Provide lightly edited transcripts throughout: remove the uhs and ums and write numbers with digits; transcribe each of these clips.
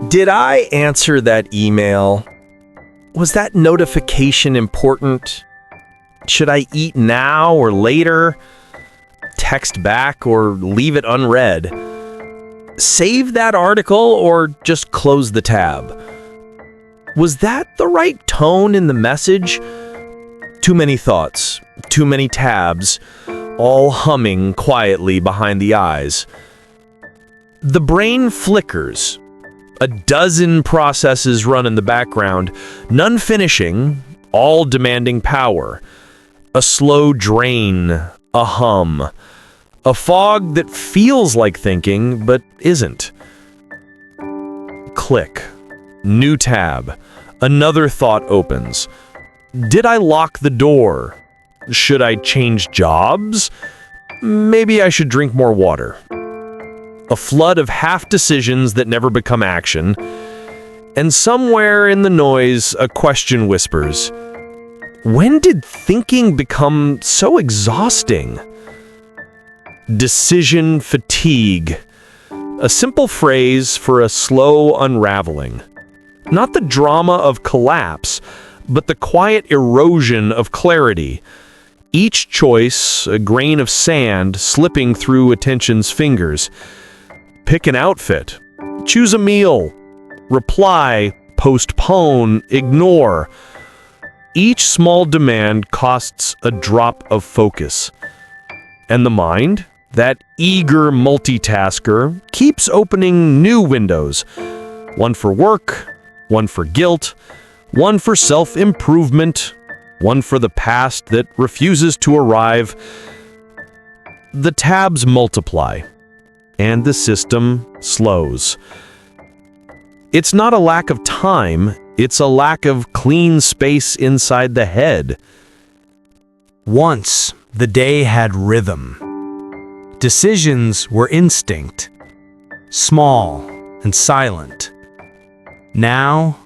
Did I answer that email? Was that notification important? Should I eat now or later? Text back or leave it unread? Save that article or just close the tab? Was that the right tone in the message? Too many thoughts, too many tabs, all humming quietly behind the eyes. The brain flickers. A dozen processes run in the background, none finishing, all demanding power. A slow drain, a hum, a fog that feels like thinking but isn't. Click. New tab. Another thought opens. Did I lock the door? Should I change jobs? Maybe I should drink more water. A flood of half decisions that never become action, and somewhere in the noise, a question whispers, when did thinking become so exhausting? Decision fatigue. A simple phrase for a slow unraveling. Not the drama of collapse, but the quiet erosion of clarity. Each choice, a grain of sand slipping through attention's fingers. Pick an outfit. Choose a meal. Reply, postpone, ignore. Each small demand costs a drop of focus. And the mind, that eager multitasker, keeps opening new windows. One for work, one for guilt, one for self-improvement, one for the past that refuses to arrive. The tabs multiply, and the system slows. It's not a lack of time, it's a lack of clean space inside the head. Once, the day had rhythm. Decisions were instinct, small and silent. Now,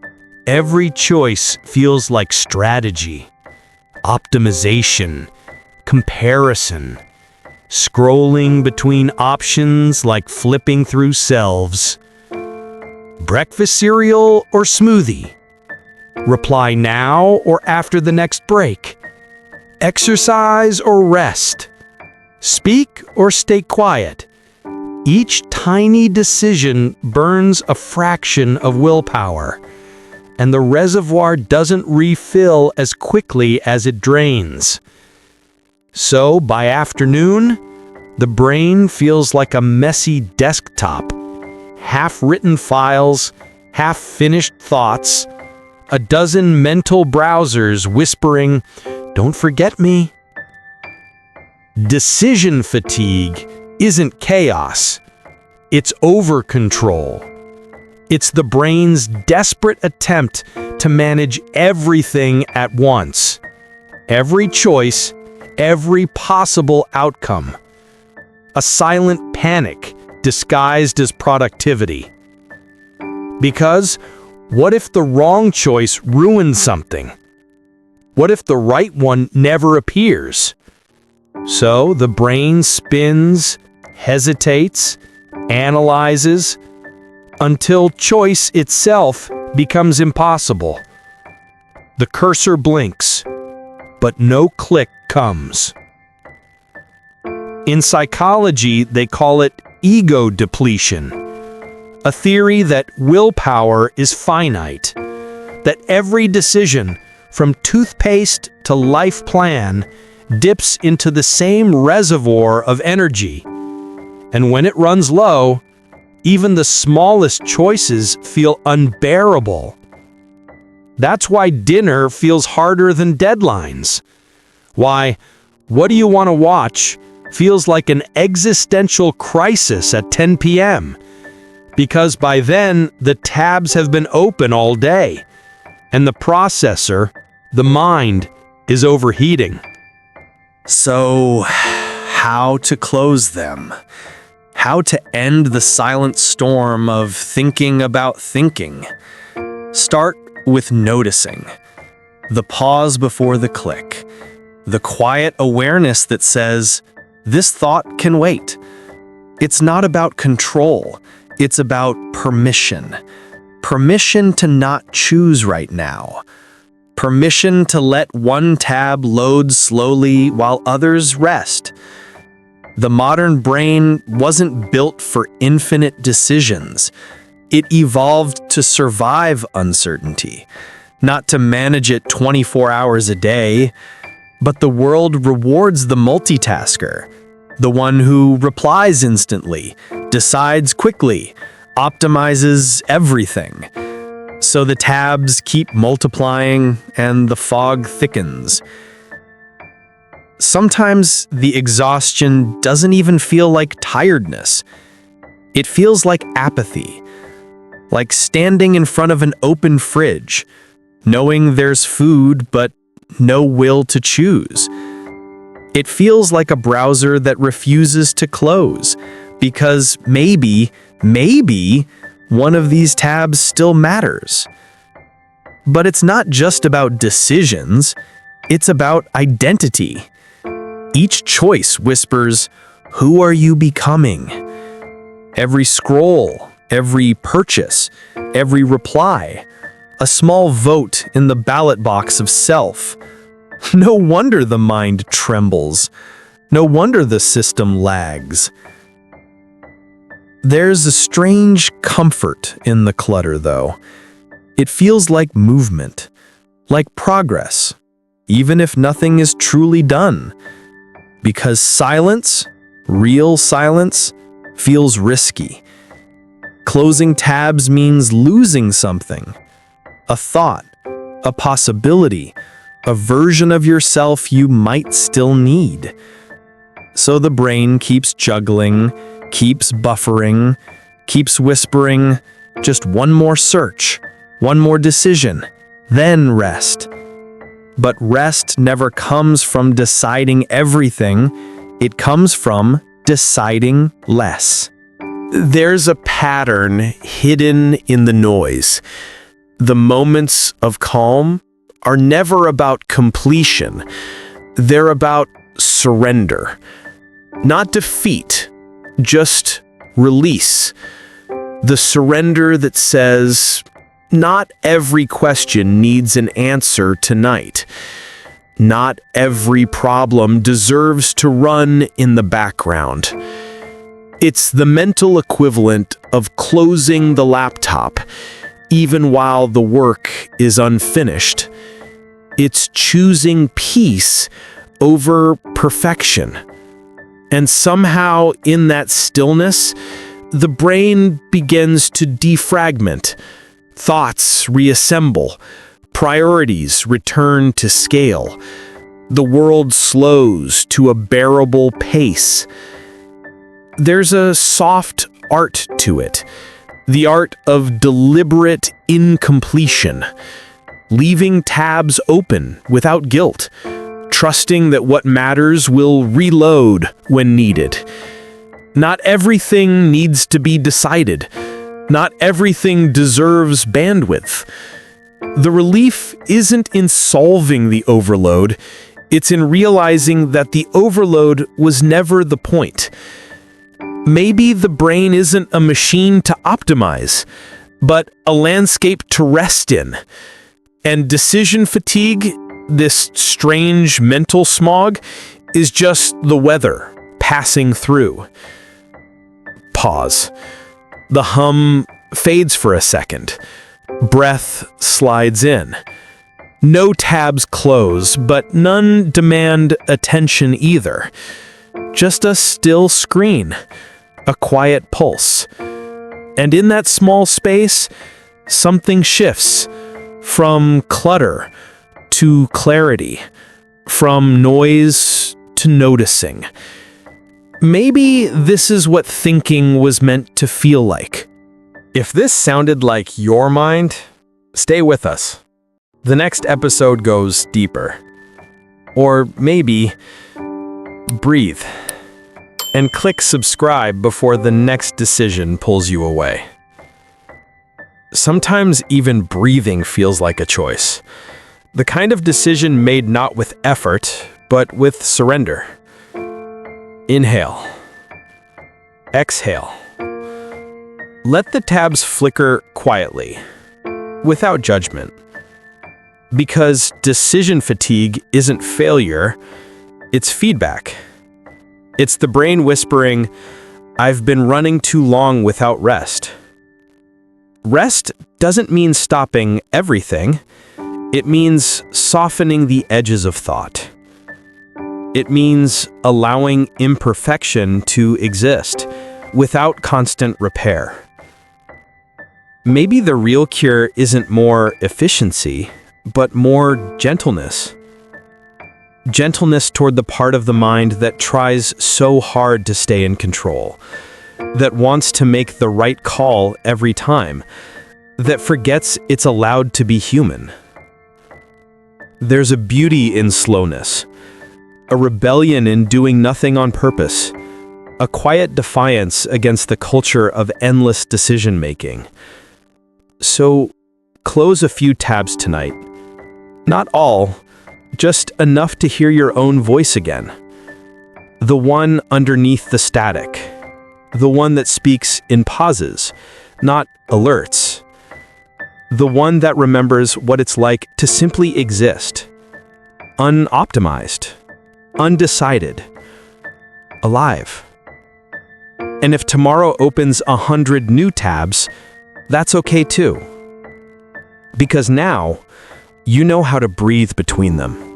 every choice feels like strategy, optimization, comparison, scrolling between options like flipping through shelves. Breakfast cereal or smoothie? Reply now or after the next break? Exercise or rest? Speak or stay quiet? Each tiny decision burns a fraction of willpower, and the reservoir doesn't refill as quickly as it drains. So, by afternoon, the brain feels like a messy desktop. Half-written files, half-finished thoughts, a dozen mental browsers whispering, "Don't forget me." Decision fatigue isn't chaos. It's over-control. It's the brain's desperate attempt to manage everything at once. Every choice, every possible outcome. A silent panic disguised as productivity. Because what if the wrong choice ruins something? What if the right one never appears? So the brain spins, hesitates, analyzes, until choice itself becomes impossible. The cursor blinks, but no click comes. In psychology, they call it ego depletion, a theory that willpower is finite, that every decision, from toothpaste to life plan, dips into the same reservoir of energy. And when it runs low, even the smallest choices feel unbearable. That's why dinner feels harder than deadlines. Why, what do you want to watch feels like an existential crisis at 10 p.m. Because by then, the tabs have been open all day, and the processor, the mind, is overheating. So, how to close them? How to end the silent storm of thinking about thinking? Start with noticing. The pause before the click. The quiet awareness that says, this thought can wait. It's not about control. It's about permission. Permission to not choose right now. Permission to let one tab load slowly while others rest. The modern brain wasn't built for infinite decisions. It evolved to survive uncertainty, not to manage it 24 hours a day. But the world rewards the multitasker, the one who replies instantly, decides quickly, optimizes everything. So the tabs keep multiplying and the fog thickens. Sometimes the exhaustion doesn't even feel like tiredness. It feels like apathy, like standing in front of an open fridge, knowing there's food but no will to choose. It feels like a browser that refuses to close because maybe one of these tabs still matters. But it's not just about decisions, it's about identity. Each choice whispers, "Who are you becoming?" Every scroll, every purchase, every reply, a small vote in the ballot box of self. No wonder the mind trembles. No wonder the system lags. There's a strange comfort in the clutter, though. It feels like movement, like progress, even if nothing is truly done. Because silence, real silence, feels risky. Closing tabs means losing something. A thought, a possibility, a version of yourself you might still need. So the brain keeps juggling, keeps buffering, keeps whispering, just one more search, one more decision, then rest. But rest never comes from deciding everything, it comes from deciding less. There's a pattern hidden in the noise. The moments of calm are never about completion. They're about surrender. Not defeat, just release. The surrender that says, not every question needs an answer tonight. Not every problem deserves to run in the background. It's the mental equivalent of closing the laptop, even while the work is unfinished. It's choosing peace over perfection. And somehow, in that stillness, the brain begins to defragment. Thoughts reassemble. Priorities return to scale. The world slows to a bearable pace. There's a soft art to it. The art of deliberate incompletion. Leaving tabs open without guilt. Trusting that what matters will reload when needed. Not everything needs to be decided. Not everything deserves bandwidth. The relief isn't in solving the overload, it's in realizing that the overload was never the point. Maybe the brain isn't a machine to optimize, but a landscape to rest in. And decision fatigue, this strange mental smog, is just the weather passing through. Pause. The hum fades for a second. Breath slides in. No tabs close, but none demand attention either. Just a still screen, a quiet pulse. And in that small space, something shifts from clutter to clarity, from noise to noticing. Maybe this is what thinking was meant to feel like. If this sounded like your mind, stay with us. The next episode goes deeper. Or maybe breathe and click subscribe before the next decision pulls you away. Sometimes even breathing feels like a choice. The kind of decision made not with effort, but with surrender. Inhale. Exhale. Let the tabs flicker quietly. without judgment. Because decision fatigue isn't failure, it's feedback. It's the brain whispering, "I've been running too long without rest." Rest doesn't mean stopping everything. It means softening the edges of thought. It means allowing imperfection to exist without constant repair. Maybe the real cure isn't more efficiency, but more gentleness. Gentleness toward the part of the mind that tries so hard to stay in control, that wants to make the right call every time, that forgets it's allowed to be human. There's a beauty in slowness, a rebellion in doing nothing on purpose, a quiet defiance against the culture of endless decision-making. So, close a few tabs tonight. Not all, just enough to hear your own voice again. The one underneath the static. The one that speaks in pauses, not alerts. The one that remembers what it's like to simply exist. Unoptimized. Undecided. Alive. And if tomorrow opens 100 new tabs, that's okay too. Because now, you know how to breathe between them.